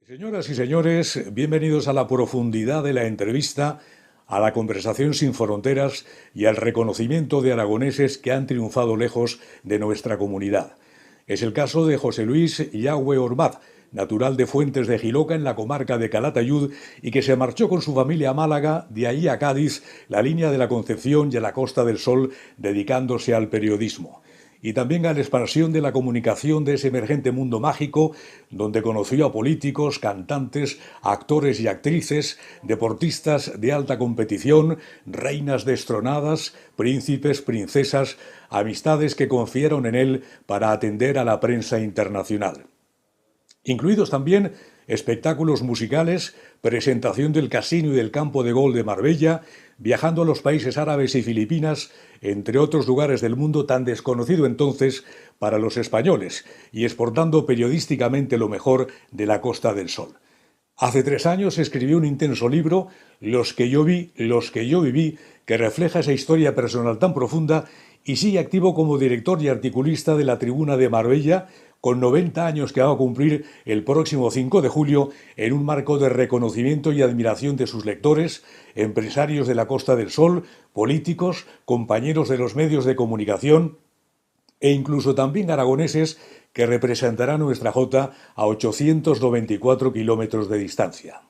Señoras y señores, bienvenidos a la profundidad de la entrevista, a la conversación sin fronteras y al reconocimiento de aragoneses que han triunfado lejos de nuestra comunidad. Es el caso de José Luis Yagüe Ormaz, natural de Fuentes de Jiloca en la comarca de Calatayud y que se marchó con su familia a Málaga, de ahí a Cádiz, la línea de la Concepción y a la Costa del Sol, dedicándose al periodismo y también a la expansión de la comunicación de ese emergente mundo mágico, donde conoció a políticos, cantantes, actores y actrices, deportistas de alta competición, reinas destronadas, príncipes, princesas, amistades que confiaron en él para atender a la prensa internacional. Incluidos también espectáculos musicales, presentación del Casino y del Campo de Gol de Marbella, viajando a los países árabes y Filipinas, entre otros lugares del mundo tan desconocido entonces para los españoles, y exportando periodísticamente lo mejor de la Costa del Sol. Hace 3 años escribió un intenso libro, Los que yo vi, los que yo viví, que refleja esa historia personal tan profunda y sigue activo como director y articulista de la Tribuna de Marbella, con 90 años que va a cumplir el próximo 5 de julio, en un marco de reconocimiento y admiración de sus lectores, empresarios de la Costa del Sol, políticos, compañeros de los medios de comunicación e incluso también aragoneses que representará nuestra jota a 894 kilómetros de distancia.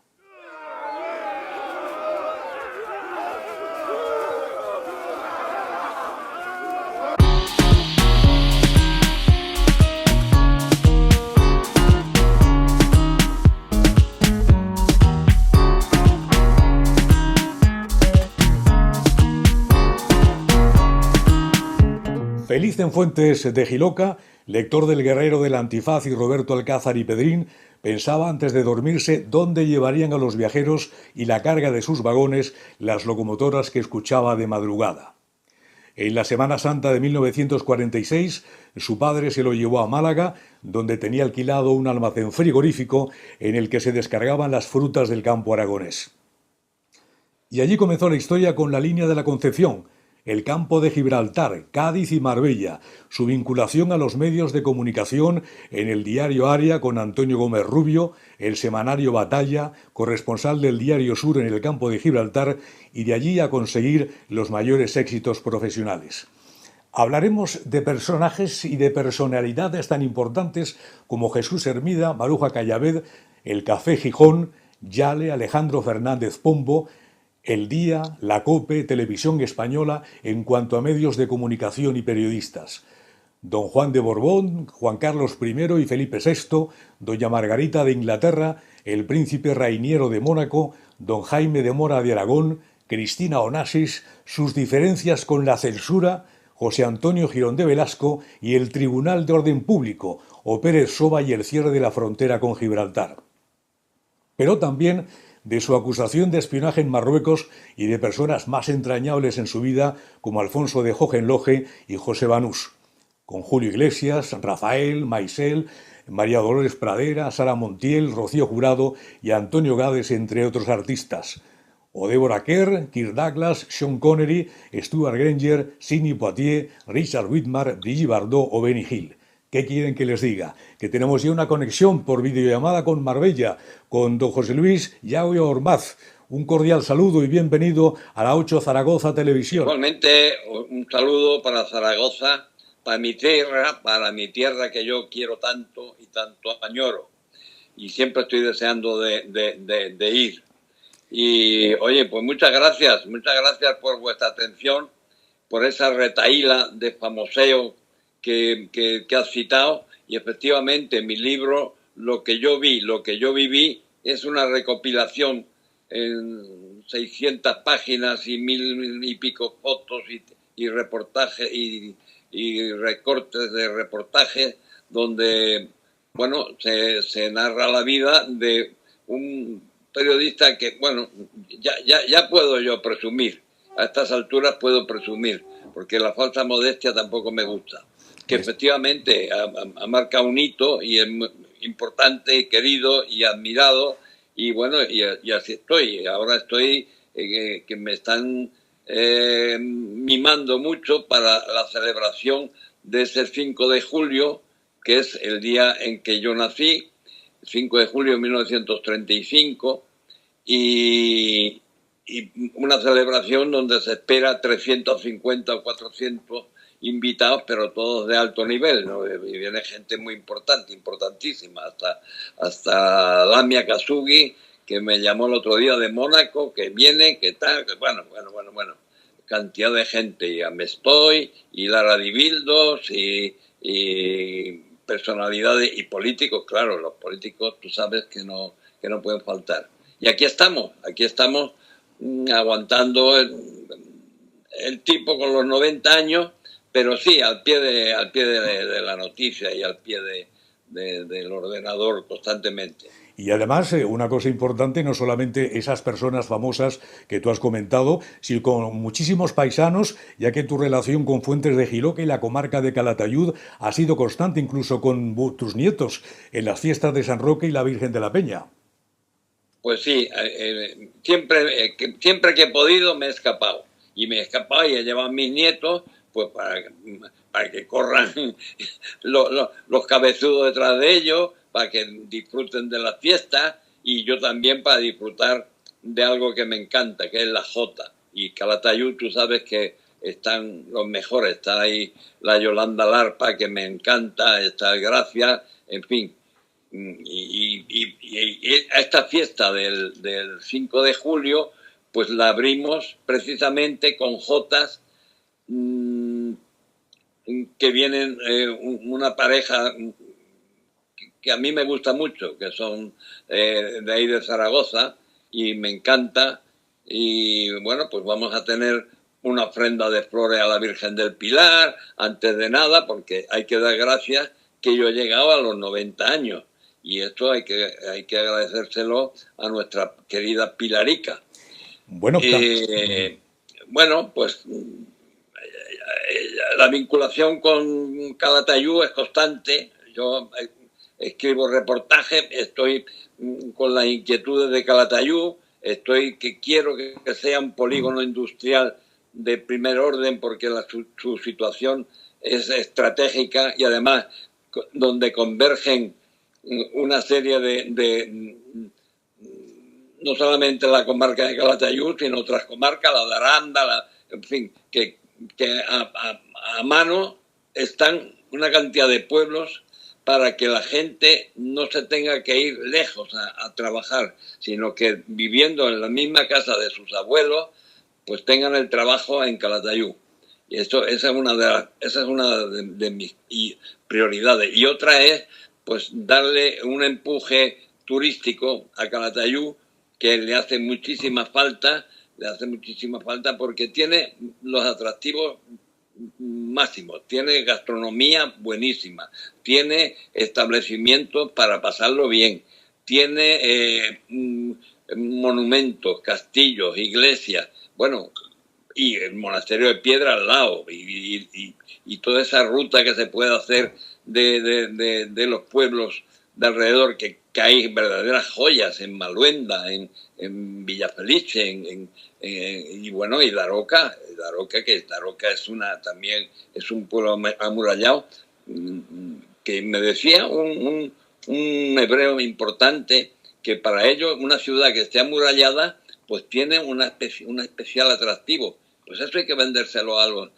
Feliz en Fuentes de Jiloca, lector del Guerrero del Antifaz y Roberto Alcázar y Pedrín, pensaba antes de dormirse dónde llevarían a los viajeros y la carga de sus vagones las locomotoras que escuchaba de madrugada. En la Semana Santa de 1946, su padre se lo llevó a Málaga, donde tenía alquilado un almacén frigorífico en el que se descargaban las frutas del campo aragonés. Y allí comenzó la historia con la línea de la Concepción, el campo de Gibraltar, Cádiz y Marbella, su vinculación a los medios de comunicación en el diario Área con Antonio Gómez Rubio, el semanario Batalla, corresponsal del diario Sur en el campo de Gibraltar, y de allí a conseguir los mayores éxitos profesionales. Hablaremos de personajes y de personalidades tan importantes como Jesús Hermida, Maruja Callabed, el Café Gijón, Yale, Alejandro Fernández Pombo, El Día, la COPE, Televisión Española, en cuanto a medios de comunicación y periodistas. Don Juan de Borbón, Juan Carlos I y Felipe VI, Doña Margarita de Inglaterra, el Príncipe Rainiero de Mónaco, Don Jaime de Mora de Aragón, Cristina Onassis, sus diferencias con la censura, José Antonio Girón de Velasco y el Tribunal de Orden Público, o Pérez Soba y el cierre de la frontera con Gibraltar. Pero también de su acusación de espionaje en Marruecos y de personas más entrañables en su vida como Alfonso de Hohenlohe y José Banús, con Julio Iglesias, Rafael, Maisel, María Dolores Pradera, Sara Montiel, Rocío Jurado y Antonio Gades, entre otros artistas, o Deborah Kerr, Kirk Douglas, Sean Connery, Stuart Granger, Sidney Poitier, Richard Widmar, Brigitte Bardot o Benny Hill. ¿Qué quieren que les diga? Que tenemos ya una conexión por videollamada con Marbella, con don José Luis Yagüe Ormaz. Un cordial saludo y bienvenido a la 8 Zaragoza Televisión. Igualmente, un saludo para Zaragoza, para mi tierra que yo quiero tanto y tanto añoro. Y siempre estoy deseando de ir. Y oye, pues muchas gracias por vuestra atención, por esa retahíla de famoseo que has citado. Y efectivamente, mi libro, Lo que yo vi, lo que yo viví, es una recopilación en 600 páginas y 1000 y pico fotos y reportajes y recortes de reportajes donde, bueno, se narra la vida de un periodista que, bueno, ya puedo yo presumir, a estas alturas puedo presumir, porque la falsa modestia tampoco me gusta, que efectivamente ha marcado un hito y es importante, querido y admirado. Y bueno, y así estoy. Ahora estoy, que me están mimando mucho para la celebración de ese 5 de julio, que es el día en que yo nací. 5 de julio de 1935, y una celebración donde se espera 350 o 400 invitados, pero todos de alto nivel, ¿no? Y viene gente muy importante, importantísima, hasta Lamia Kasugi, que me llamó el otro día de Mónaco, que viene, que tal, que bueno, cantidad de gente, y Amestoy, y Lara Dibildos, y personalidades, y políticos, claro, los políticos tú sabes que no pueden faltar. Y aquí estamos aguantando el tipo con los 90 años, pero sí, al pie de la noticia y al pie del ordenador constantemente. Y además, una cosa importante, no solamente esas personas famosas que tú has comentado, sino con muchísimos paisanos, ya que tu relación con Fuentes de Jiloca y la comarca de Calatayud ha sido constante, incluso con tus nietos, en las fiestas de San Roque y la Virgen de la Peña. Pues sí, siempre que he podido me he escapado. Y me he escapado y he llevado a mis nietos pues para que corran los cabezudos detrás de ellos, para que disfruten de las fiestas, y yo también para disfrutar de algo que me encanta, que es la jota. Y Calatayud, tú sabes que están los mejores. Está ahí la Yolanda Larpa, que me encanta, está el Gracia, en fin. Y esta fiesta del 5 de julio, pues la abrimos precisamente con jotas que vienen una pareja que a mí me gusta mucho, que son de ahí de Zaragoza, y me encanta. Y bueno, pues vamos a tener una ofrenda de flores a la Virgen del Pilar, antes de nada, porque hay que dar gracias que yo he llegado a los 90 años. Y esto hay que agradecérselo a nuestra querida Pilarica. Bueno, bueno, pues la vinculación con Calatayud es constante. Yo escribo reportajes, estoy con las inquietudes de Calatayud, quiero que sea un polígono industrial de primer orden, porque su situación es estratégica, y además donde convergen una serie de no solamente la comarca de Calatayud, sino otras comarcas, la de Aranda, en fin, que a mano están una cantidad de pueblos para que la gente no se tenga que ir lejos a trabajar, sino que viviendo en la misma casa de sus abuelos, pues tengan el trabajo en Calatayud. Y esa es una de mis prioridades. Y otra es pues darle un empuje turístico a Calatayud, que le hace muchísima falta porque tiene los atractivos máximos, tiene gastronomía buenísima, tiene establecimientos para pasarlo bien, tiene monumentos, castillos, iglesias, bueno, y el monasterio de Piedra al lado, y toda esa ruta que se puede hacer de los pueblos de alrededor, que hay verdaderas joyas en Maluenda, en Villafelice, y bueno, y Daroca también es un pueblo amurallado, que me decía un hebreo importante, que para ellos una ciudad que esté amurallada pues tiene un especial atractivo. Pues eso hay que vendérselo a los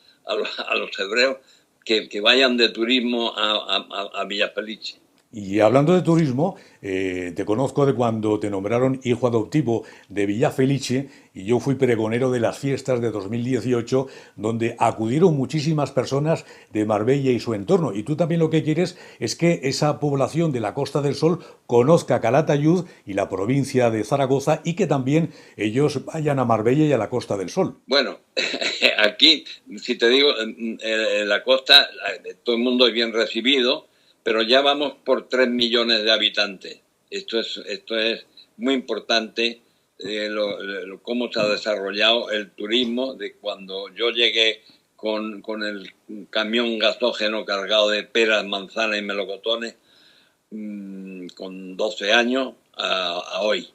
hebreos que vayan de turismo a Villafelice. Y hablando de turismo, te conozco de cuando te nombraron hijo adoptivo de Villafelice, y yo fui pregonero de las fiestas de 2018, donde acudieron muchísimas personas de Marbella y su entorno. Y tú también lo que quieres es que esa población de la Costa del Sol conozca Calatayud y la provincia de Zaragoza, y que también ellos vayan a Marbella y a la Costa del Sol. Bueno, aquí, si te digo, en la costa todo el mundo es bien recibido, pero ya vamos por 3 millones de habitantes. Esto es muy importante, cómo se ha desarrollado el turismo. De cuando yo llegué con el camión gasógeno cargado de peras, manzanas y melocotones, con 12 años a hoy.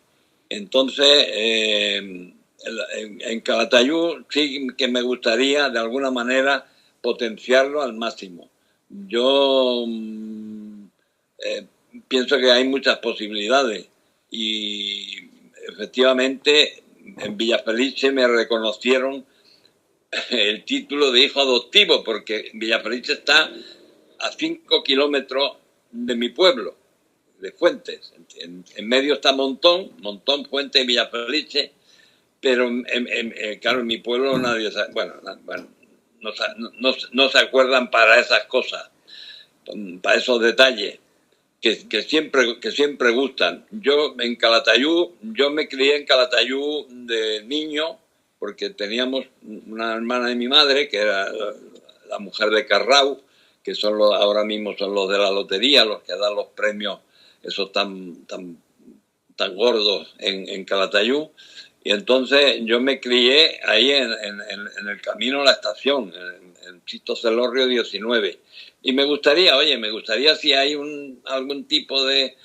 Entonces, en Calatayud sí que me gustaría de alguna manera potenciarlo al máximo. Yo pienso que hay muchas posibilidades y efectivamente en Villafelice me reconocieron el título de hijo adoptivo, porque Villafelice está a 5 kilómetros de mi pueblo, de Fuentes. En medio está Montón, Fuentes y Villafelice, pero claro, en mi pueblo nadie sabe, bueno, no se acuerdan para esas cosas, para esos detalles que siempre gustan. Yo me crié en Calatayud de niño, porque teníamos una hermana de mi madre, que era la mujer de Carrau, que ahora mismo son los de la lotería, los que dan los premios, esos tan gordos en Calatayud. Y entonces yo me crié ahí en el camino a la estación, en Chisto Celorrio 19. Y me gustaría si hay algún tipo de...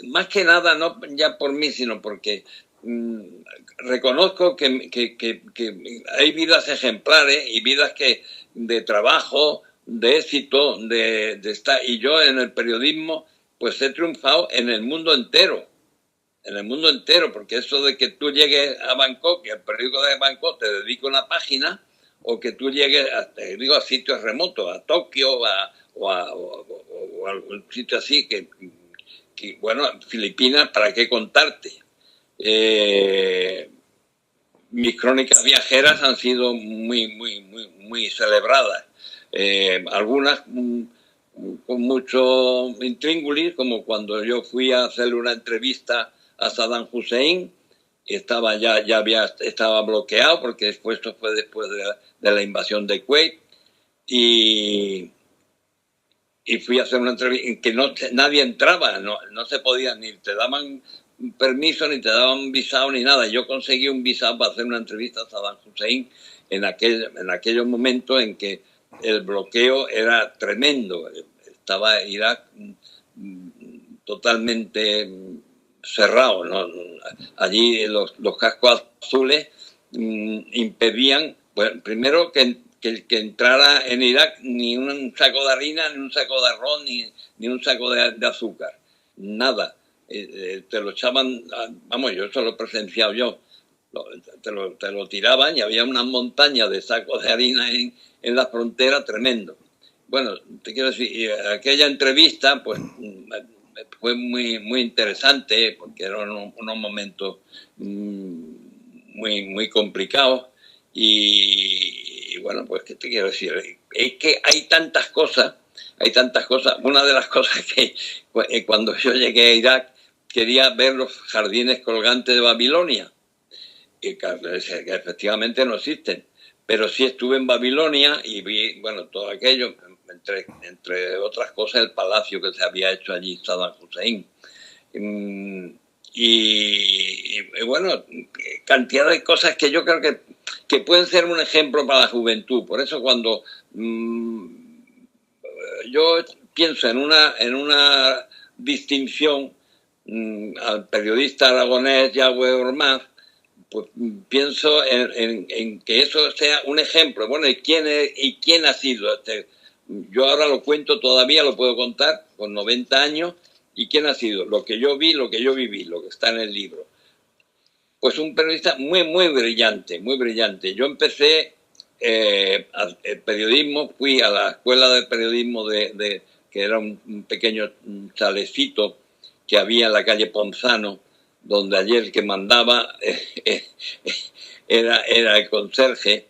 Más que nada, no ya por mí, sino porque reconozco que hay vidas ejemplares y vidas de trabajo, de éxito, de estar... Y yo en el periodismo pues he triunfado en el mundo entero. Porque eso de que tú llegues a Bangkok, y el periódico de Bangkok te dedica una página, o que tú llegues a sitios remotos, a Tokio o a algún sitio así, que bueno, Filipinas, ¿para qué contarte? Mis crónicas viajeras han sido muy celebradas. Algunas con mucho intríngulis, como cuando yo fui a hacerle una entrevista a Saddam Hussein, y estaba bloqueado, porque esto fue después de la invasión de Kuwait, y fui a hacer una entrevista en que nadie entraba, no se podía, ni te daban permiso, ni te daban visado, ni nada. Yo conseguí un visado para hacer una entrevista a Saddam Hussein en aquellos momentos en que el bloqueo era tremendo. Estaba Irak totalmente cerrado, ¿no? Allí los cascos azules impedían, bueno, primero que entrara en Irak ni un saco de harina, ni un saco de arroz, ni un saco de azúcar, nada. Te lo echaban, vamos, yo eso lo he presenciado yo, te lo tiraban y había una montaña de sacos de harina en la frontera, tremendo. Bueno, te quiero decir, aquella entrevista pues fue muy interesante, porque eran unos momentos muy complicados, y bueno, pues qué te quiero decir, es que hay tantas cosas. Una de las cosas que cuando yo llegué a Irak quería ver los jardines colgantes de Babilonia, que efectivamente no existen, pero sí estuve en Babilonia y vi, bueno, todo aquello, entre otras cosas, el palacio que se había hecho allí Saddam Hussein. Y bueno, cantidad de cosas que yo creo que pueden ser un ejemplo para la juventud. Por eso cuando yo pienso en una distinción al periodista aragonés Yahweh Ormaz, pues pienso en que eso sea un ejemplo. Bueno, ¿y quién ha sido? Yo ahora lo cuento, todavía lo puedo contar, con 90 años, ¿y quién ha sido? Lo que yo vi, lo que yo viví, lo que está en el libro. Pues un periodista muy brillante. Yo empecé el periodismo, fui a la escuela de periodismo que era un pequeño chalecito que había en la calle Ponzano, donde ayer el que mandaba era el conserje,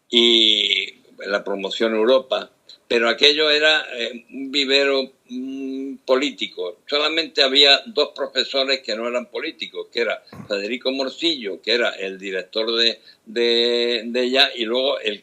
y la promoción Europa, pero aquello era un vivero político. Solamente había 2 profesores que no eran políticos, que era Federico Morcillo, que era el director de ella, y luego el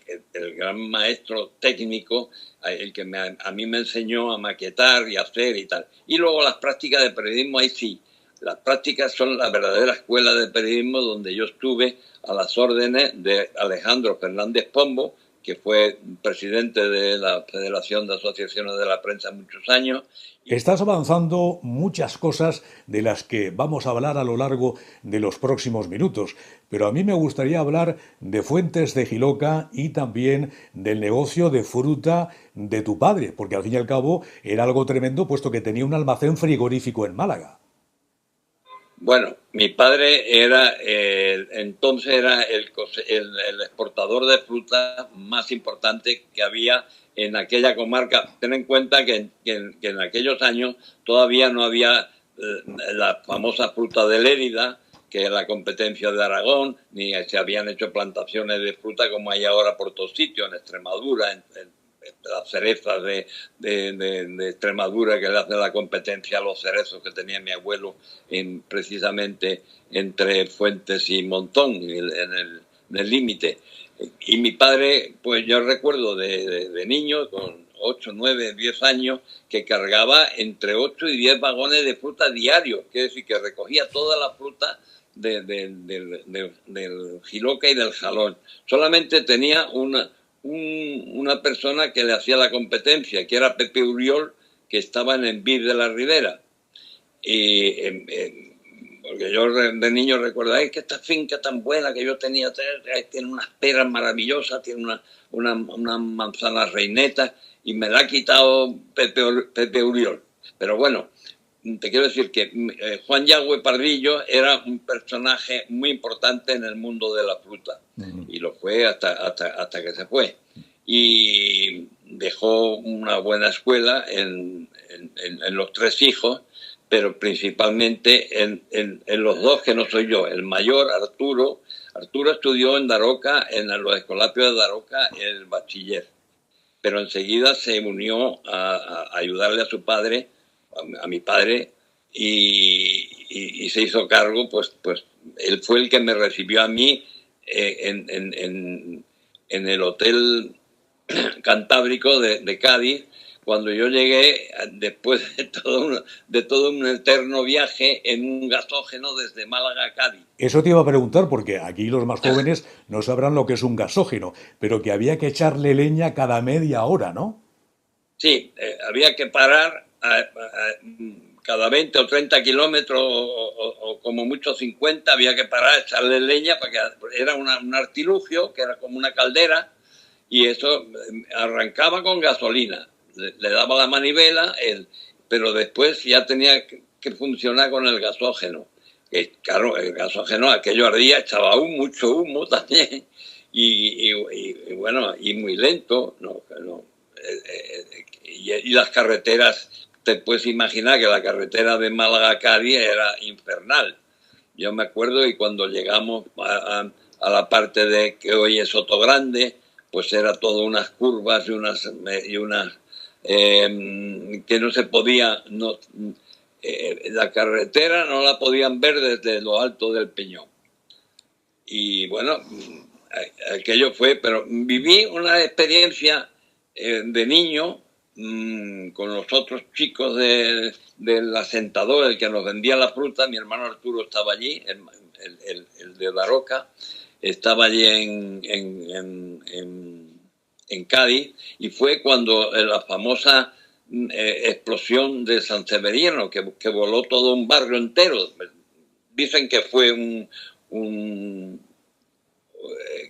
gran maestro técnico, el que a mí me enseñó a maquetar y hacer y tal. Y luego las prácticas de periodismo, ahí sí. Las prácticas son la verdadera escuela de periodismo, donde yo estuve a las órdenes de Alejandro Fernández Pombo, que fue presidente de la Federación de Asociaciones de la Prensa muchos años. Estás avanzando muchas cosas de las que vamos a hablar a lo largo de los próximos minutos, pero a mí me gustaría hablar de Fuentes de Jiloca y también del negocio de fruta de tu padre, porque al fin y al cabo era algo tremendo puesto que tenía un almacén frigorífico en Málaga. Bueno, mi padre era entonces era el exportador de fruta más importante que había en aquella comarca. Ten en cuenta que en aquellos años todavía no había la famosa fruta de Lérida, que es la competencia de Aragón, ni se habían hecho plantaciones de fruta como hay ahora por todos sitios, en Extremadura, en las cerezas de Extremadura, que le hace la competencia a los cerezos que tenía mi abuelo precisamente entre Fuentes y Montón, en el límite. Y mi padre, pues yo recuerdo de niño, con 8, 9, 10 años, que cargaba entre 8 y 10 vagones de fruta diarios, quiere decir que recogía toda la fruta del Jiloca y del Jalón. Solamente tenía una persona que le hacía la competencia, que era Pepe Uriol, que estaba en Envid de la Ribera. Y porque yo de niño recuerdo, es que esta finca tan buena que yo tenía, tiene unas peras maravillosas, tiene unas manzanas reinetas, y me la ha quitado Pepe Uriol. Pero bueno, te quiero decir que Juan Yagüe Pardillo era un personaje muy importante en el mundo de la fruta, y lo fue hasta que se fue. Y dejó una buena escuela en los 3 hijos, pero principalmente en los 2 que no soy yo. El mayor, Arturo estudió en Daroca, en los Escolapios de Daroca, el bachiller, pero enseguida se unió a ayudarle a su padre, a mi padre, y se hizo cargo, pues él fue el que me recibió a mí en el Hotel Cantábrico de Cádiz, cuando yo llegué después de todo un eterno viaje en un gasógeno desde Málaga a Cádiz. Eso te iba a preguntar porque aquí los más jóvenes no sabrán lo que es un gasógeno, pero que había que echarle leña cada media hora, ¿no? Sí, había que parar cada 20 o 30 kilómetros o como mucho 50, había que parar, echarle leña, porque era un artilugio que era como una caldera, y eso arrancaba con gasolina. Le daba la manivela, pero después ya tenía que funcionar con el gasógeno. Claro, el gasógeno, aquello ardía, echaba mucho humo también, y bueno, y muy lento, y las carreteras, te puedes imaginar que la carretera de Málaga a Cádiz era infernal. Yo me acuerdo, y cuando llegamos a la parte de que hoy es Sotogrande, pues era todo unas curvas y unas que no se podía, la carretera no la podían ver desde lo alto del Peñón. Y bueno, aquello fue, pero viví una experiencia de niño con los otros chicos del asentador, el que nos vendía la fruta. Mi hermano Arturo estaba allí, el de Daroca, estaba allí en Cádiz, y fue cuando la famosa explosión de San Severiano, que voló todo un barrio entero. Dicen que fue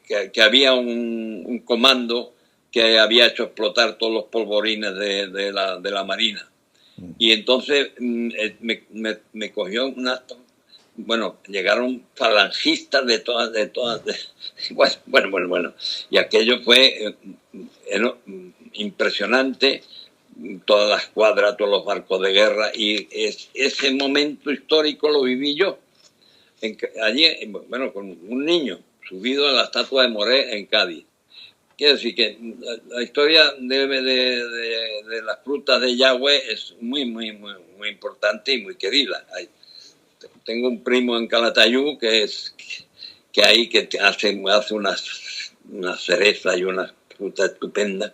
que había un comando que había hecho explotar todos los polvorines de la Marina. Y entonces me cogió bueno, llegaron falangistas de todas. Bueno. Y aquello fue impresionante, todas las cuadras, todos los barcos de guerra, y ese momento histórico lo viví yo. Allí, bueno, con un niño subido a la estatua de Moré en Cádiz. Quiero decir que la historia de las frutas de Yagüe es muy importante y muy querida. Tengo un primo en Calatayud que hace unas cerezas y unas frutas estupendas,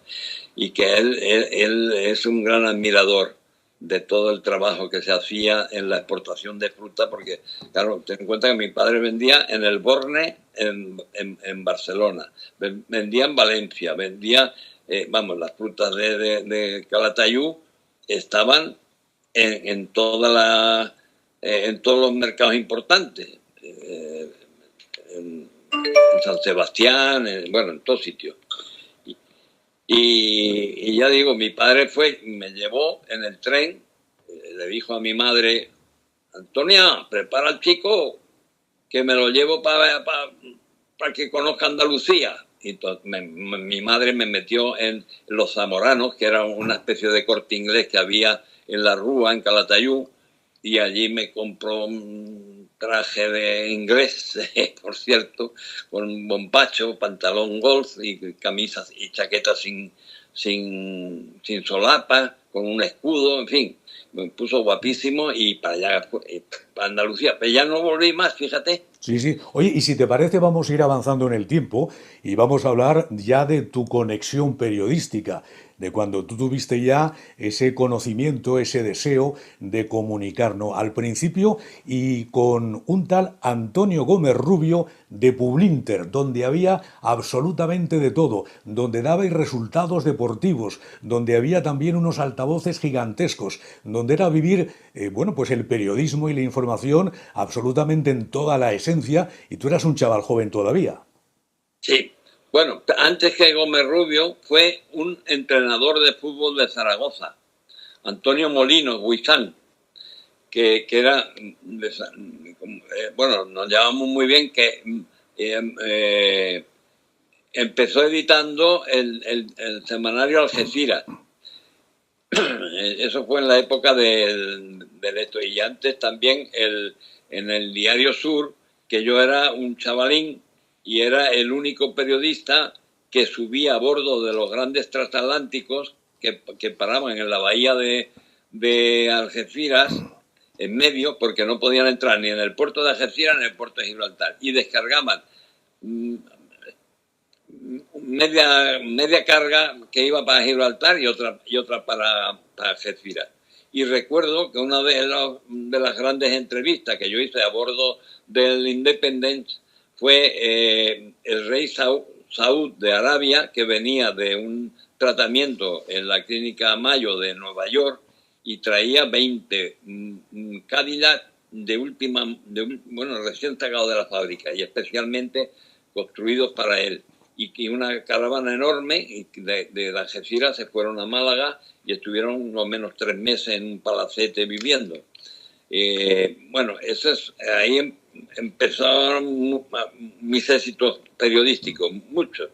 y que él es un gran admirador de todo el trabajo que se hacía en la exportación de fruta, porque, claro, ten en cuenta que mi padre vendía en el Borne, en Barcelona, vendía en Valencia, vendía, vamos, las frutas de Calatayud estaban en en todos los mercados importantes, en San Sebastián, bueno, en todos sitios. Y ya digo, mi padre me llevó en el tren, le dijo a mi madre, Antonia, prepara al chico, que me lo llevo para que conozca Andalucía. Y entonces mi madre me metió en Los Zamoranos, que era una especie de Corte Inglés que había en la Rúa, en Calatayud, y allí me compró un traje de inglés, por cierto, con un bombacho, pantalón golf y camisas y chaquetas sin solapa, con un escudo, en fin. Me puso guapísimo y para allá, para Andalucía. Pero ya no volví más, fíjate. Sí, sí. Oye, y si te parece, vamos a ir avanzando en el tiempo y vamos a hablar ya de tu conexión periodística, de cuando tú tuviste ya ese conocimiento, ese deseo de comunicar, ¿no? Al principio y con un tal Antonio Gómez Rubio de Publinter, donde había absolutamente de todo, donde dabais resultados deportivos, donde había también unos altavoces gigantescos, donde era vivir, bueno, pues el periodismo y la información absolutamente en toda la esencia, y tú eras un chaval joven todavía. Sí. Bueno, antes que Gómez Rubio fue un entrenador de fútbol de Zaragoza, Antonio Molino Huizán, que era, bueno, nos llevamos muy bien, que empezó editando el semanario Algeciras. Eso fue en la época del esto. Y antes también en el Diario Sur, que yo era un chavalín y era el único periodista que subía a bordo de los grandes transatlánticos que paraban en la bahía de Algeciras, en medio, porque no podían entrar ni en el puerto de Algeciras ni en el puerto de Gibraltar. Y descargaban media carga que iba para Gibraltar y otra para Algeciras. Y recuerdo que una de las grandes entrevistas que yo hice a bordo del Independence fue el rey Saud de Arabia, que venía de un tratamiento en la clínica Mayo de Nueva York y traía 20 Cadillac bueno, recién sacado de la fábrica y especialmente construidos para él. Y una caravana enorme y de Algeciras se fueron a Málaga y estuvieron lo menos 3 meses en un palacete viviendo. Bueno, ahí empezaron mis éxitos periodísticos, muchos.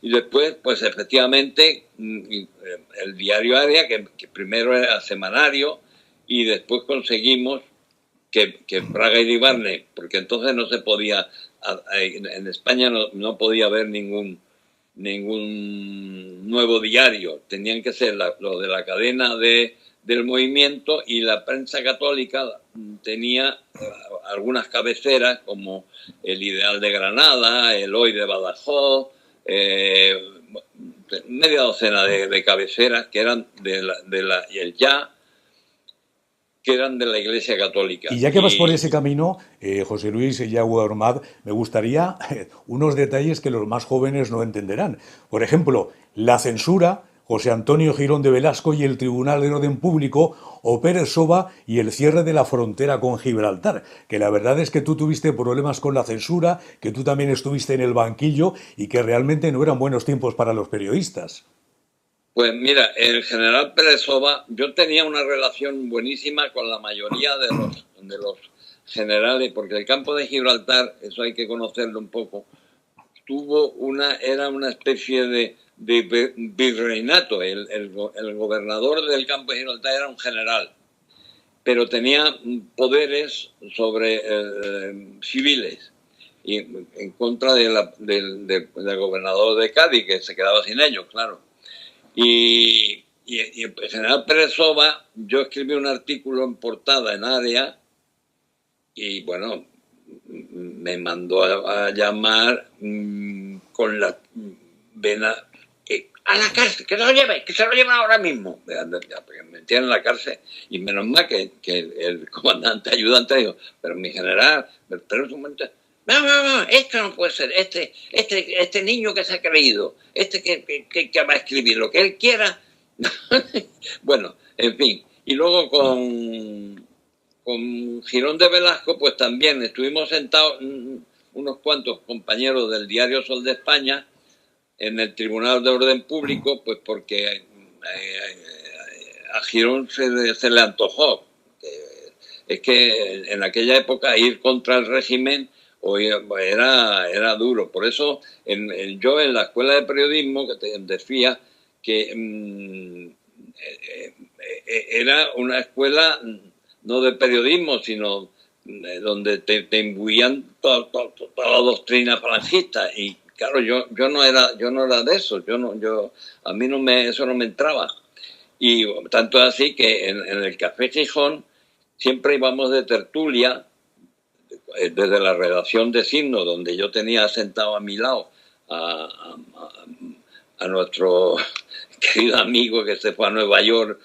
Y después, pues efectivamente, el diario Área, que primero era semanario, y después conseguimos que Fraga y Ribarne, porque entonces no se podía, en España no podía haber ningún nuevo diario, tenían que ser lo de la cadena del movimiento, y la prensa católica tenía algunas cabeceras como el Ideal de Granada, el Hoy de Badajoz, media docena de cabeceras que eran y el Ya, que eran de la Iglesia Católica. Y ya que vas por ese camino, José Luis Yagüe Ormad, me gustaría unos detalles que los más jóvenes no entenderán. Por ejemplo, la censura, José Antonio Girón de Velasco y el Tribunal de Orden Público, o Pérez Soba y el cierre de la frontera con Gibraltar, que la verdad es que tú tuviste problemas con la censura, que tú también estuviste en el banquillo y que realmente no eran buenos tiempos para los periodistas. Pues mira, el general Pérez Soba, yo tenía una relación buenísima con la mayoría de los generales, porque el campo de Gibraltar, eso hay que conocerlo un poco, era una especie de virreinato. El gobernador del campo de Gibraltar era un general, pero tenía poderes sobre civiles, y en contra del gobernador de Cádiz, que se quedaba sin ellos, claro. Y el general Pérez Soba, yo escribí un artículo en portada en Área y bueno, me mandó a llamar con la vena a la cárcel, que se lo lleven ahora mismo. Me metían en la cárcel y menos mal que el comandante ayudante dijo, pero mi general, pero un momento, no, esto no puede ser, este niño que se ha creído, que va a escribir lo que él quiera. Bueno, en fin, y luego con Girón de Velasco, pues también estuvimos sentados unos cuantos compañeros del diario Sol de España en el Tribunal de Orden Público, pues porque a Girón se le antojó. Es que en aquella época ir contra el régimen era duro. Por eso yo en la escuela de periodismo, que te decía que era una escuela no de periodismo, sino donde te imbuían toda la doctrina falangista. Y claro, yo no era de eso, a mí eso no me entraba. Y tanto así que en el Café Gijón siempre íbamos de tertulia, desde la redacción de Signo, donde yo tenía sentado a mi lado a nuestro querido amigo que se fue a Nueva York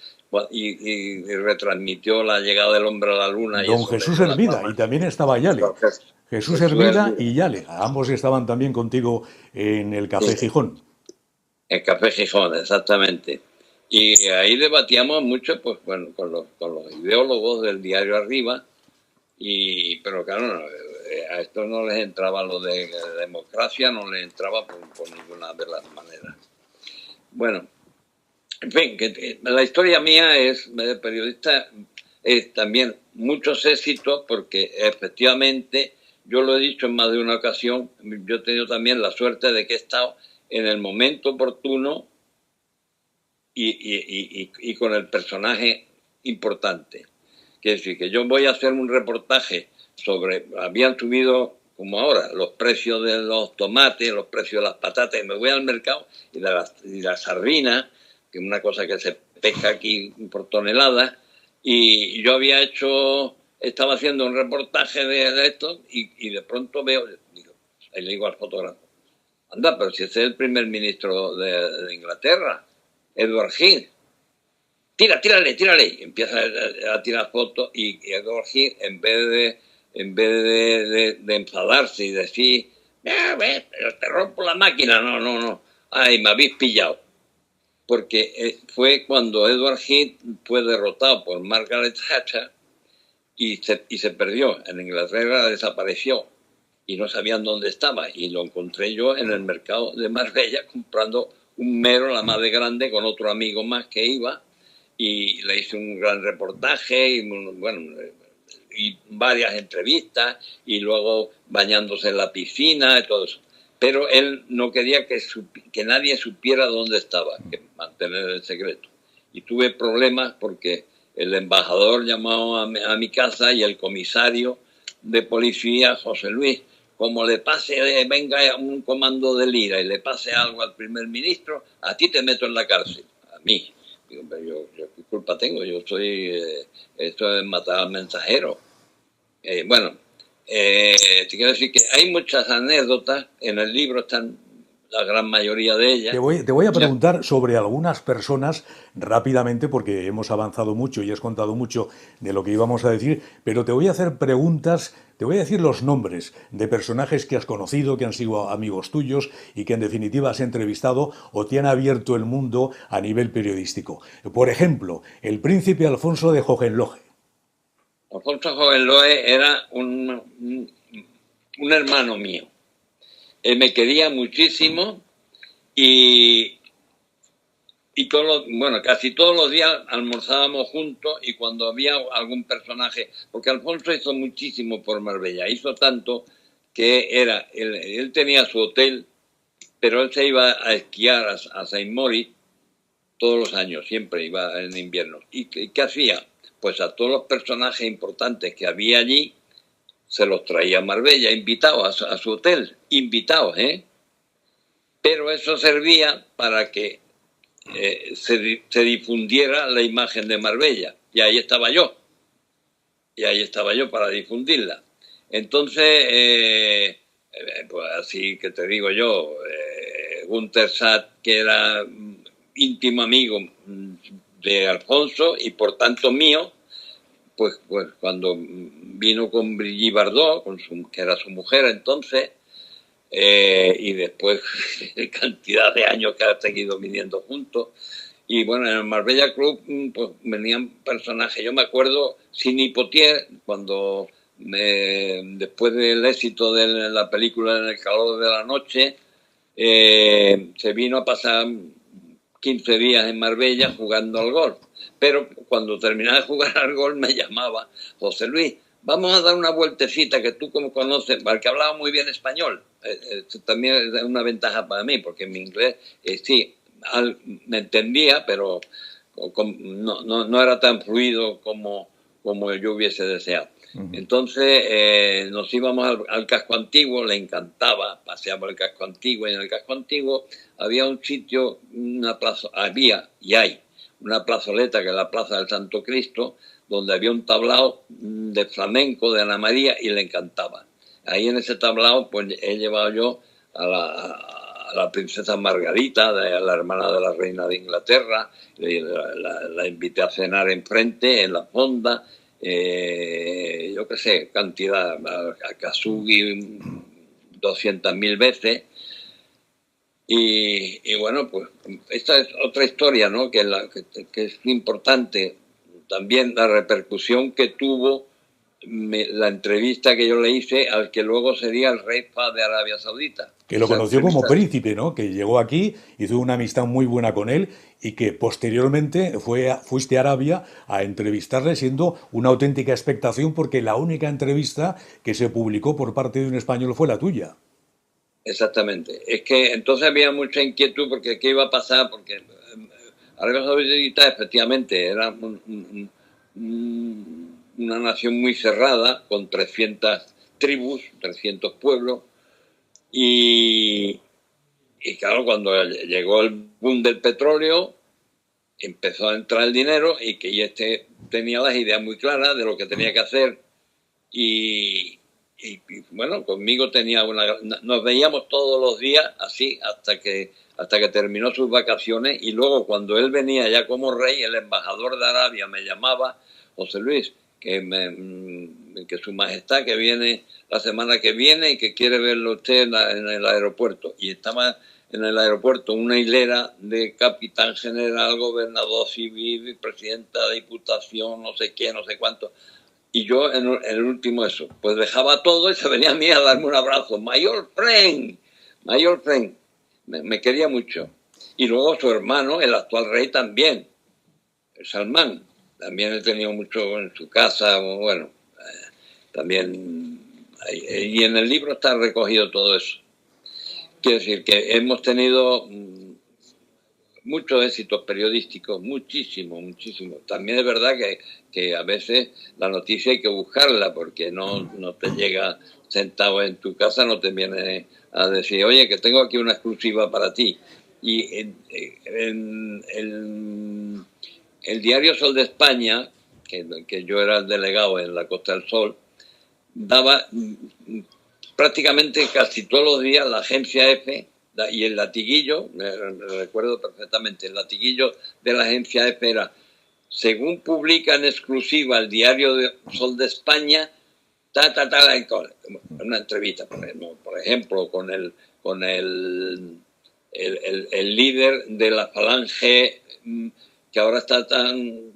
y retransmitió la llegada del hombre a la luna. Don Jesús Hermida, y también estaba Yale. Jesús Hermida y Yale, ambos estaban también contigo en el Café Gijón. El Café Gijón, exactamente. Y ahí debatíamos mucho, pues bueno, con los ideólogos del diario Arriba, pero claro, a esto no les entraba lo de democracia, no les entraba por ninguna de las maneras. Bueno, en fin, que la historia mía de periodista es también muchos éxitos, porque efectivamente, yo lo he dicho en más de una ocasión, yo he tenido también la suerte de que he estado en el momento oportuno y con el personaje importante. Quiere decir que yo voy a hacer un reportaje habían subido, como ahora, los precios de los tomates, los precios de las patatas, y me voy al mercado y la sardina, que es una cosa que se pesca aquí por toneladas, y yo estaba haciendo un reportaje de esto y de pronto le digo al fotógrafo, anda, pero si ese es el primer ministro de Inglaterra, Edward Heath, tírale. Y empieza a tirar fotos y Edward Heath, en vez de enfadarse y decir, pero te rompo la máquina, no, ay, me habéis pillado. Porque fue cuando Edward Heath fue derrotado por Margaret Thatcher y se perdió. En Inglaterra desapareció y no sabían dónde estaba. Y lo encontré yo en el mercado de Marbella comprando un mero, la más de grande, con otro amigo más que iba, y le hice un gran reportaje y varias entrevistas, y luego bañándose en la piscina y todo eso. Pero él no quería que nadie supiera dónde estaba, que mantener el secreto. Y tuve problemas porque el embajador llamó a mi casa y el comisario de policía, José Luis, como le venga un comando de Lira y le pase algo al primer ministro, a ti te meto en la cárcel, a mí. Digo, pero yo ¿qué culpa tengo? Yo esto es matar al mensajero. Te quiero decir que hay muchas anécdotas, en el libro están la gran mayoría de ellas. Te voy a preguntar sobre algunas personas rápidamente, porque hemos avanzado mucho y has contado mucho de lo que íbamos a decir, pero te voy a hacer preguntas, te voy a decir los nombres de personajes que has conocido, que han sido amigos tuyos y que en definitiva has entrevistado o te han abierto el mundo a nivel periodístico. Por ejemplo, el príncipe Alfonso de Hohenlohe. Alfonso Hohenlohe era un hermano mío. Él me quería muchísimo y casi todos los días almorzábamos juntos, y cuando había algún personaje, porque Alfonso hizo muchísimo por Marbella, hizo tanto que él tenía su hotel, pero él se iba a esquiar a Saint Moritz todos los años, siempre iba en invierno. ¿Y qué hacía? Pues a todos los personajes importantes que había allí se los traía a Marbella, invitados a su hotel, invitados, Pero eso servía para que se difundiera la imagen de Marbella, y ahí estaba yo para difundirla. Entonces, pues así que te digo yo, Gunter Satt, que era íntimo amigo de Alfonso y por tanto mío, pues cuando vino con Brigitte Bardot, que era su mujer entonces, y después cantidad de años que ha seguido viniendo juntos. Y bueno, en el Marbella Club pues venían personajes. Yo me acuerdo, Sidney Poitier, cuando después del éxito de la película En el calor de la noche, se vino a pasar 15 días en Marbella jugando al golf. Pero cuando terminaba de jugar al golf me llamaba: José Luis, vamos a dar una vueltecita, que tú como conoces, porque hablaba muy bien español. También es una ventaja para mí, porque mi inglés, sí, me entendía, pero no era tan fluido como yo hubiese deseado. Entonces nos íbamos al casco antiguo, le encantaba pasear por el casco antiguo, y en el casco antiguo había un sitio, una plaza, había y hay una plazoleta que es la Plaza del Santo Cristo, donde había un tablao de flamenco de Ana María y le encantaba. Ahí en ese tablao pues he llevado yo a la princesa Margarita, la hermana de la reina de Inglaterra, la invité a cenar enfrente, en la fonda, yo qué sé, cantidad, a Kasugi 200.000 veces. Y bueno, pues esta es otra historia, ¿no? Que es importante también, la repercusión que tuvo la entrevista que yo le hice al que luego sería el rey Fahd de Arabia Saudita. Que lo conoció como príncipe, ¿no? Que llegó aquí, hizo una amistad muy buena con él y que posteriormente fuiste a Arabia a entrevistarle, siendo una auténtica expectación, porque la única entrevista que se publicó por parte de un español fue la tuya. Exactamente. Es que entonces había mucha inquietud porque qué iba a pasar, porque Arabia Saudita efectivamente era una nación muy cerrada, con 300 tribus, 300 pueblos, y claro, cuando llegó el boom del petróleo, empezó a entrar el dinero y tenía las ideas muy claras de lo que tenía que hacer, y bueno, conmigo nos veíamos todos los días así hasta que terminó sus vacaciones, y luego cuando él venía ya como rey, el embajador de Arabia me llamaba: José Luis, que su majestad que viene la semana que viene y que quiere verlo usted en el aeropuerto. Y estaba en el aeropuerto una hilera de capitán general, gobernador civil, presidenta de diputación, no sé qué, no sé cuánto. Y yo en el último eso, pues dejaba todo y se venía a mí a darme un abrazo. My old friend, my old friend. Me quería mucho. Y luego su hermano, el actual rey también, Salmán. También he tenido mucho en su casa, bueno, también. Y en el libro está recogido todo eso. Quiero decir que hemos tenido muchos éxitos periodísticos, muchísimo. También es verdad que a veces la noticia hay que buscarla, porque no te llega sentado en tu casa, no te viene a decir: oye, que tengo aquí una exclusiva para ti. Y el diario Sol de España, que yo era el delegado en la Costa del Sol, daba prácticamente casi todos los días la agencia F. Y el latiguillo, me recuerdo perfectamente, el latiguillo de la agencia F era: según publica en exclusiva el diario Sol de España, una entrevista, por ejemplo, con el líder de la falange que ahora está en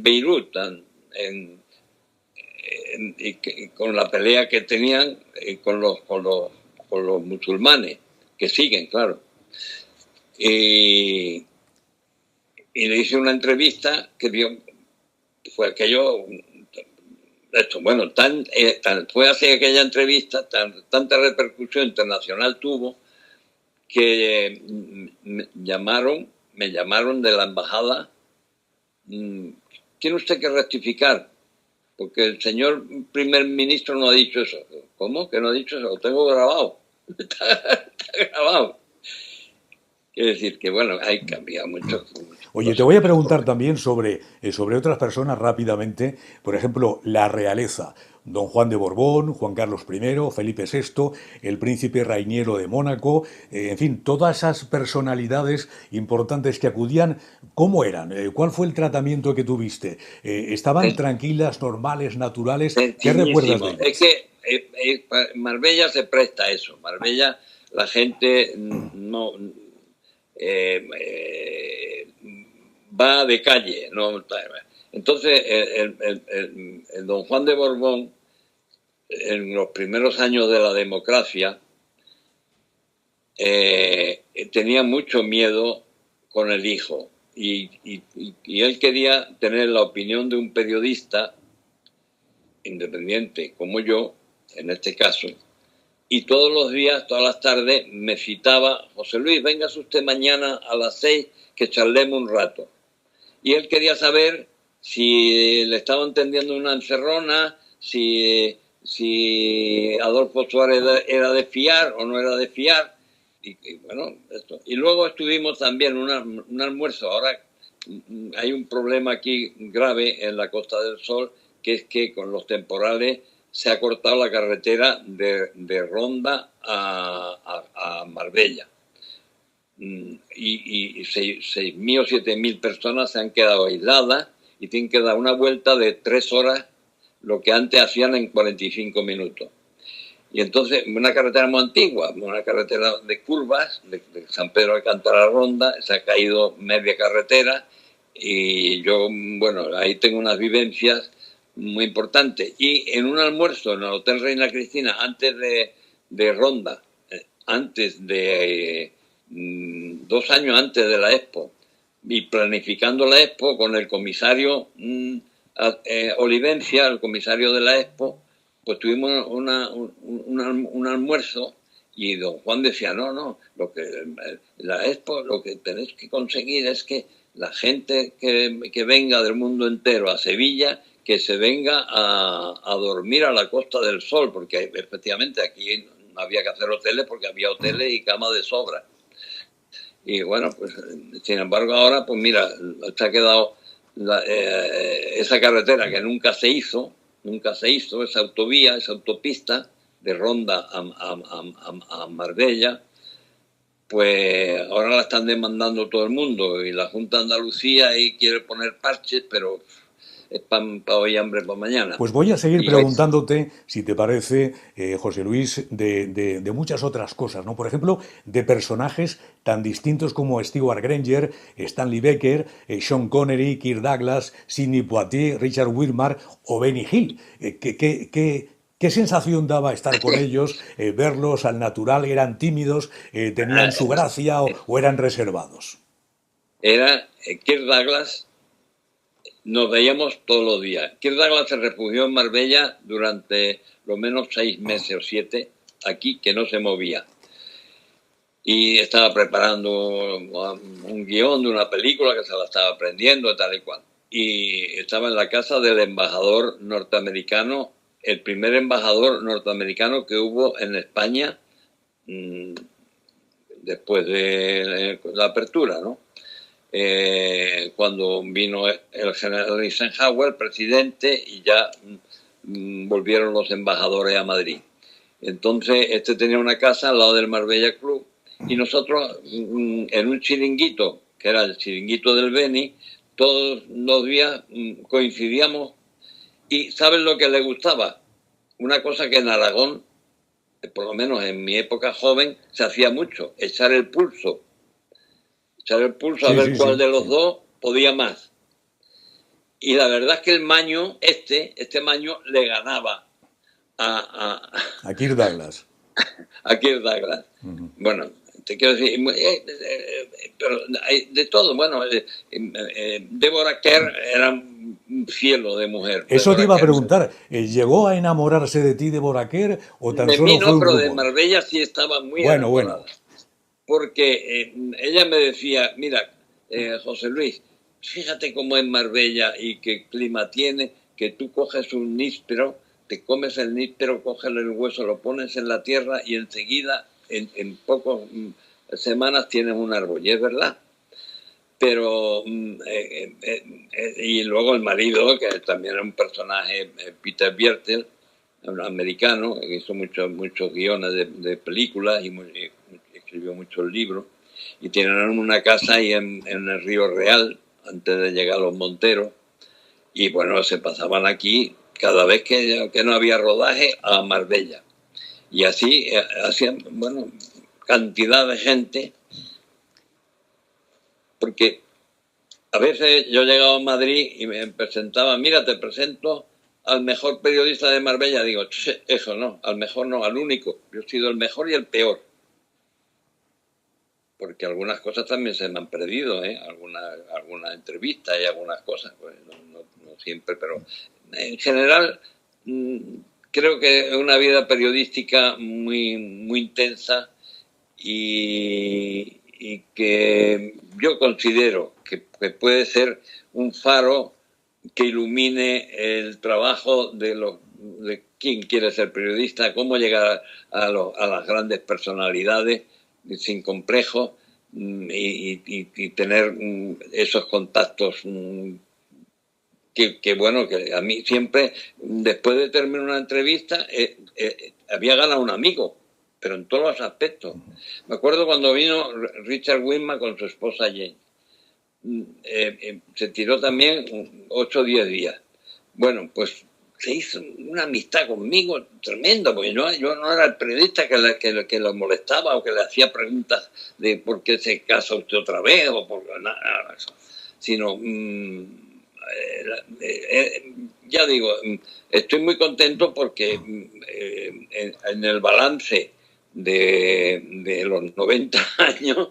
Beirut, y con la pelea que tenían con los musulmanes, que siguen, claro. Y le hice una entrevista que fue aquello, bueno, fue así aquella entrevista, tanta repercusión internacional tuvo, que me llamaron de la embajada: ¿tiene usted que rectificar? Porque el señor primer ministro no ha dicho eso. ¿Cómo? ¿Que no ha dicho eso? Lo tengo grabado. Está grabado. Quiere decir que, bueno, hay cambiado mucho. Oye, te voy a preguntar también sobre otras personas rápidamente. Por ejemplo, la realeza. Don Juan de Borbón, Juan Carlos I, Felipe VI, el príncipe Rainiero de Mónaco, en fin, todas esas personalidades importantes que acudían, ¿cómo eran? ¿Cuál fue el tratamiento que tuviste? ¿Estaban tranquilas, normales, naturales? ¿Qué recuerdas de Sencillísimo. Es ellas? que Marbella se presta a eso. Marbella, la gente no va de calle. No. Entonces, el don Juan de Borbón, en los primeros años de la democracia, tenía mucho miedo con el hijo. Y él quería tener la opinión de un periodista independiente como yo, en este caso, y todos los días, todas las tardes, me citaba: José Luis, véngase usted mañana a las 6 que charlemos un rato. Y él quería saber si le estaban tendiendo una encerrona, si Adolfo Suárez era de fiar o no era de fiar. Y bueno, esto. Y luego estuvimos también un almuerzo. Ahora hay un problema aquí grave en la Costa del Sol, que es que con los temporales se ha cortado la carretera de Ronda a Marbella. Y 6.000 o 7.000 personas se han quedado aisladas y tienen que dar una vuelta de 3 horas, lo que antes hacían en 45 minutos. Y entonces, una carretera muy antigua, una carretera de curvas, de San Pedro de Alcántara a Ronda, se ha caído media carretera, y yo, bueno, ahí tengo unas vivencias muy importantes. Y en un almuerzo en el Hotel Reina Cristina, antes de Ronda, antes de 2 años antes de la Expo, y planificando la Expo con el comisario Olivencia, el comisario de la Expo, pues tuvimos un almuerzo, y don Juan decía: no, la Expo, lo que tenéis que conseguir es que la gente que venga del mundo entero a Sevilla, que se venga a dormir a la Costa del Sol, porque efectivamente aquí no había que hacer hoteles, porque había hoteles y camas de sobra. Y bueno, pues sin embargo ahora, pues mira, se ha quedado esa carretera que nunca se hizo, esa autovía, esa autopista de Ronda a Marbella, pues ahora la están demandando todo el mundo, y la Junta de Andalucía ahí quiere poner parches, pero es pan para hoy, hambre para mañana. Pues voy a seguir Y preguntándote, si te parece, José Luis, de muchas otras cosas, ¿no? Por ejemplo, de personajes tan distintos como Stewart Granger, Stanley Becker, Sean Connery, Kirk Douglas, Sidney Poitier, Richard Widmark o Benny Hill. ¿Qué sensación daba estar con ellos, verlos al natural? ¿Eran tímidos, tenían su gracia o eran reservados? Era Kirk Douglas. Nos veíamos todos los días. Kirk Douglas se refugió en Marbella durante lo menos 6 meses o 7, aquí, que no se movía. Y estaba preparando un guión de una película que se la estaba aprendiendo, tal y cual. Y estaba en la casa del embajador norteamericano, el primer embajador norteamericano que hubo en España después de la apertura, ¿no? Cuando vino el general Eisenhower, presidente, y ya volvieron los embajadores a Madrid. Entonces, este tenía una casa al lado del Marbella Club, y nosotros en un chiringuito, que era el chiringuito del Beni, todos los días coincidíamos. Y ¿saben lo que le gustaba? Una cosa que en Aragón, por lo menos en mi época joven, se hacía mucho: echar el pulso. Echar el pulso a ver cuál de los dos podía más. Y la verdad es que el maño, este maño, le ganaba a Kirk Douglas. A Kirk Douglas. Bueno, te quiero decir, pero hay de todo. Bueno, Deborah Kerr era un cielo de mujer. Eso te iba a preguntar, ¿llegó a enamorarse de ti Deborah Kerr o tan de solo mí no, fue un pero rumor? de Marbella sí estaba muy enamorada. Bueno. Porque ella me decía: mira, José Luis, fíjate cómo es Marbella y qué clima tiene, que tú coges un níspero, te comes el níspero, coges el hueso, lo pones en la tierra y enseguida, en pocas semanas, tienes un árbol. Y es verdad. Pero, y luego el marido, que también era un personaje, Peter Biertel, un americano, que hizo muchos guiones de películas y escribió muchos libros, y tienen una casa ahí en el Río Real, antes de llegar a los Monteros, y bueno, se pasaban aquí cada vez que no había rodaje a Marbella. Y así hacían, bueno, cantidad de gente, porque a veces yo llegaba a Madrid y me presentaba, mira, te presento al mejor periodista de Marbella. Digo, eso no, al mejor no, al único. Yo he sido el mejor y el peor. Porque algunas cosas también se me han perdido, ¿eh? Algunas entrevistas y algunas cosas, pues no siempre, pero en general creo que es una vida periodística muy intensa y que yo considero que puede ser un faro que ilumine el trabajo de quien quiere ser periodista, cómo llegar a las grandes personalidades sin complejos y tener esos contactos que bueno, que a mí siempre, después de terminar una entrevista, había ganado un amigo, pero en todos los aspectos. Me acuerdo cuando vino Richard Widmark con su esposa Jane. Se tiró también 8 o 10 días. Bueno, pues se hizo una amistad conmigo tremenda, porque yo no era el periodista que lo molestaba o que le hacía preguntas de por qué se casa usted otra vez o por nada de eso, sino ya digo, estoy muy contento porque en el balance de los 90 años,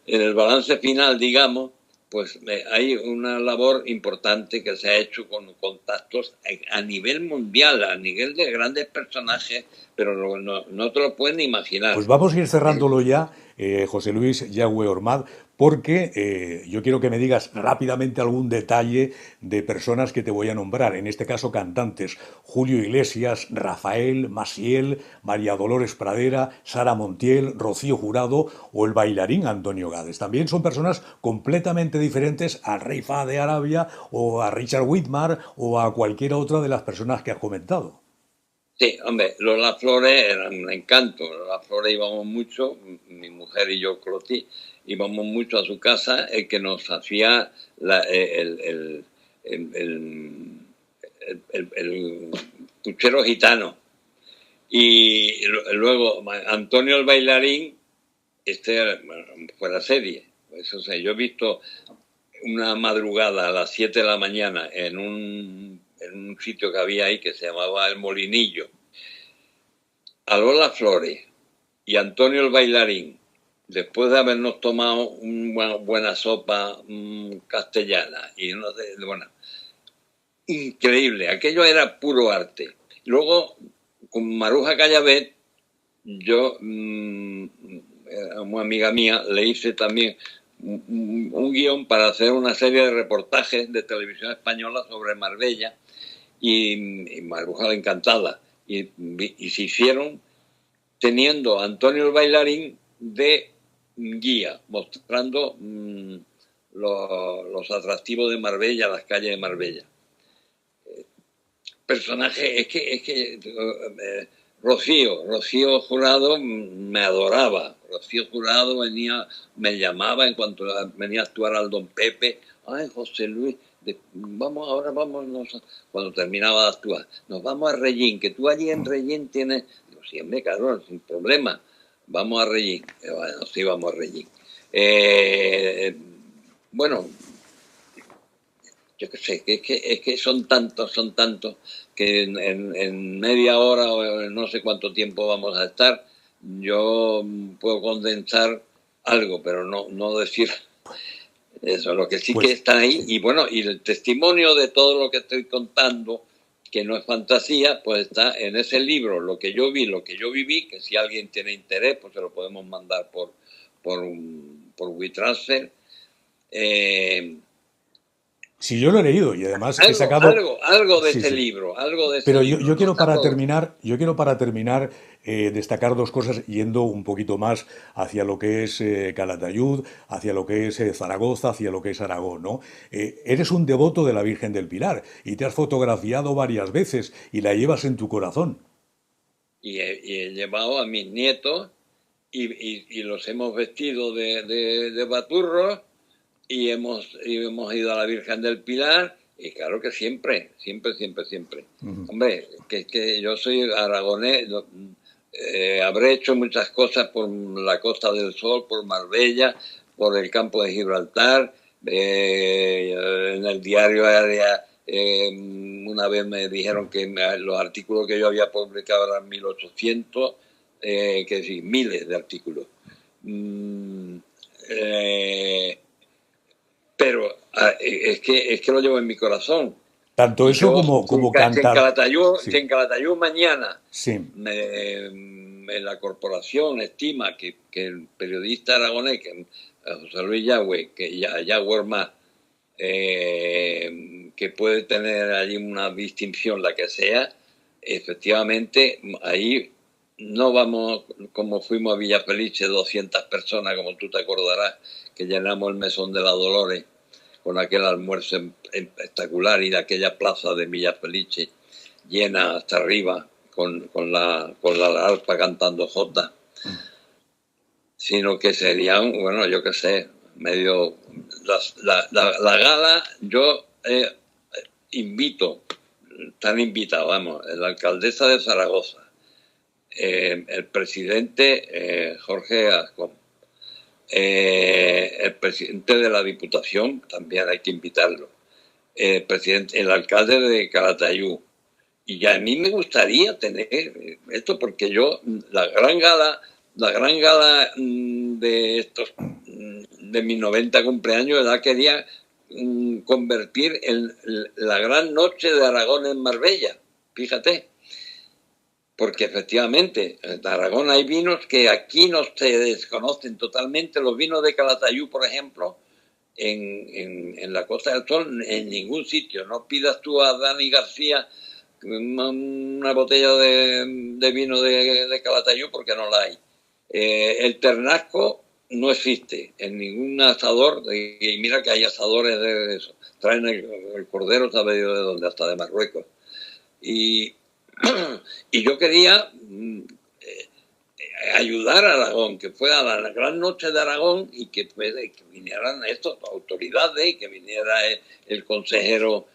en el balance final, digamos, pues hay una labor importante que se ha hecho con contactos a nivel mundial, a nivel de grandes personajes, pero no te lo pueden imaginar. Pues vamos a ir cerrándolo ya, José Luis Yagüe Ormad, porque yo quiero que me digas rápidamente algún detalle de personas que te voy a nombrar, en este caso cantantes: Julio Iglesias, Rafael, Maciel, María Dolores Pradera, Sara Montiel, Rocío Jurado o el bailarín Antonio Gades. También son personas completamente diferentes al Rey Fahd de Arabia o a Richard Widmark o a cualquiera otra de las personas que has comentado. Sí, hombre, Lola Flores era un encanto. Lola Flores íbamos mucho, mi mujer y yo, Cloti, íbamos mucho a su casa, el que nos hacía el puchero gitano. Y luego Antonio el bailarín, fue la serie. Pues, o sea, yo he visto una madrugada a las 7 de la mañana en un sitio que había ahí que se llamaba El Molinillo, a Lola Flores y Antonio el bailarín, después de habernos tomado una buena sopa castellana y no sé, bueno, increíble, aquello era puro arte. Luego, con Maruja Callabet, yo, una amiga mía, le hice también un guión para hacer una serie de reportajes de televisión española sobre Marbella y Maruja encantada. Y se hicieron teniendo a Antonio el bailarín de guía, mostrando los atractivos de Marbella, las calles de Marbella. Personaje, es que Rocío Jurado me adoraba. Rocío Jurado me llamaba en cuanto venía a actuar al Don Pepe. Ay, José Luis, cuando terminaba de actuar, nos vamos a Regín, que tú allí en Regín tienes. Digo, siempre, claro, sin problema, vamos a Regín. Bueno, sí, vamos a Regín. Bueno, yo qué sé, es que son tantos que en media hora o no sé cuánto tiempo vamos a estar. Yo puedo condensar algo, pero no decir eso. Lo que sí que está ahí, y bueno, y el testimonio de todo lo que estoy contando, que no es fantasía, pues está en ese libro, lo que yo vi, lo que yo viví, que si alguien tiene interés, pues se lo podemos mandar por WeTransfer. Sí, yo lo he leído y además he Algo, sacado... algo, algo de Sí, ese sí. libro, algo de ese Pero yo, libro. yo No quiero está para todo. terminar, destacar dos cosas yendo un poquito más hacia lo que es Calatayud, hacia lo que es Zaragoza, hacia lo que es Aragón, ¿no? Eres un devoto de la Virgen del Pilar y te has fotografiado varias veces y la llevas en tu corazón. Y he llevado a mis nietos y los hemos vestido de baturros y hemos ido a la Virgen del Pilar y claro que siempre, siempre, siempre, siempre. Ujú. Hombre, que yo soy aragonés, habré hecho muchas cosas por la Costa del Sol, por Marbella, por el campo de Gibraltar, en el diario una vez me dijeron que los artículos que yo había publicado eran 1800, que sí, miles de artículos. Mm, eh, pero es que lo llevo en mi corazón. Tanto Y eso yo, como si en cantar. Calatayud, si Sí, en Calatayud mañana sí. la corporación estima que el periodista aragonés, que José Luis Yagüe, Yagüe más, que puede tener allí una distinción, la que sea, efectivamente, ahí no vamos como fuimos a Villa Felice, 200 personas, como tú te acordarás, que llenamos el Mesón de la Dolores con aquel almuerzo espectacular y de aquella plaza de Villa Felice llena hasta arriba con la arpa cantando jota, sino que serían, bueno, yo qué sé, medio... La gala, yo invito, están invitados, vamos, la alcaldesa de Zaragoza, el presidente Jorge Ascón, el presidente de la Diputación, también hay que invitarlo, el alcalde de Calatayud. Y a mí me gustaría tener esto porque yo, la gran gala de estos, de mis 90 cumpleaños, la quería convertir en la gran noche de Aragón en Marbella, fíjate. Porque efectivamente, en Aragón hay vinos que aquí no se desconocen totalmente. Los vinos de Calatayud, por ejemplo, en la Costa del Sol, en ningún sitio. No pidas tú a Dani García una botella de vino de Calatayud porque no la hay. El ternasco no existe en ningún asador. Y mira que hay asadores de eso. Traen el cordero, sabe Dios de dónde, hasta de Marruecos. Y yo quería ayudar a Aragón, que fuera la gran noche de Aragón y que vinieran estas autoridades, que viniera el consejero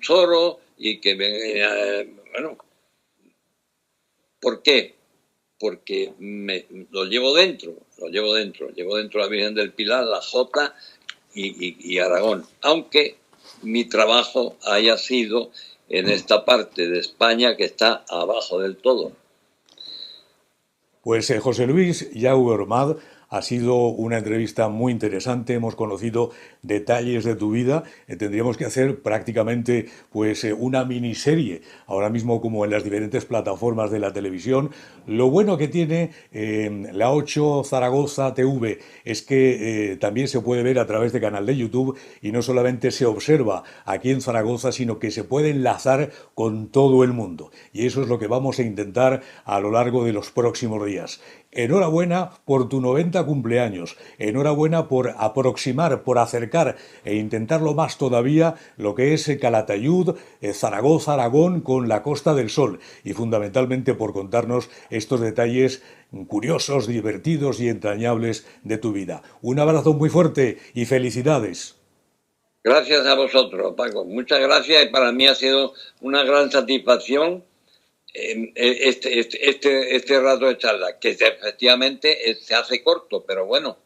Soro y que bueno, ¿por qué? Porque lo llevo dentro la Virgen del Pilar, la Jota y Aragón, aunque mi trabajo haya sido en esta parte de España que está abajo del todo. Pues José Luis Yagüe Ormad, ha sido una entrevista muy interesante, hemos conocido detalles de tu vida, tendríamos que hacer prácticamente pues una miniserie, ahora mismo como en las diferentes plataformas de la televisión. Lo bueno que tiene la 8 Zaragoza TV es que también se puede ver a través de canal de YouTube y no solamente se observa aquí en Zaragoza, sino que se puede enlazar con todo el mundo. Y eso es lo que vamos a intentar a lo largo de los próximos días. Enhorabuena por tu 90 cumpleaños, enhorabuena por aproximar, por acercar e intentarlo más todavía lo que es Calatayud, Zaragoza, Aragón con la Costa del Sol y fundamentalmente por contarnos estos detalles curiosos, divertidos y entrañables de tu vida. Un abrazo muy fuerte y felicidades. Gracias a vosotros, Paco. Muchas gracias y para mí ha sido una gran satisfacción este rato de charla, que efectivamente se hace corto, pero bueno,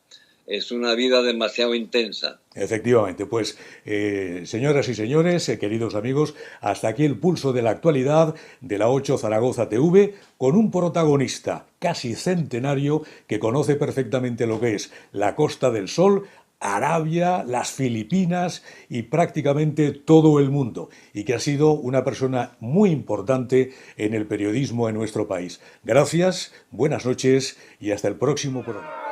es una vida demasiado intensa. Efectivamente, pues señoras y señores, queridos amigos, hasta aquí el pulso de la actualidad de la 8 Zaragoza TV con un protagonista casi centenario que conoce perfectamente lo que es la Costa del Sol, Arabia, las Filipinas y prácticamente todo el mundo, y que ha sido una persona muy importante en el periodismo en nuestro país. Gracias, buenas noches y hasta el próximo programa.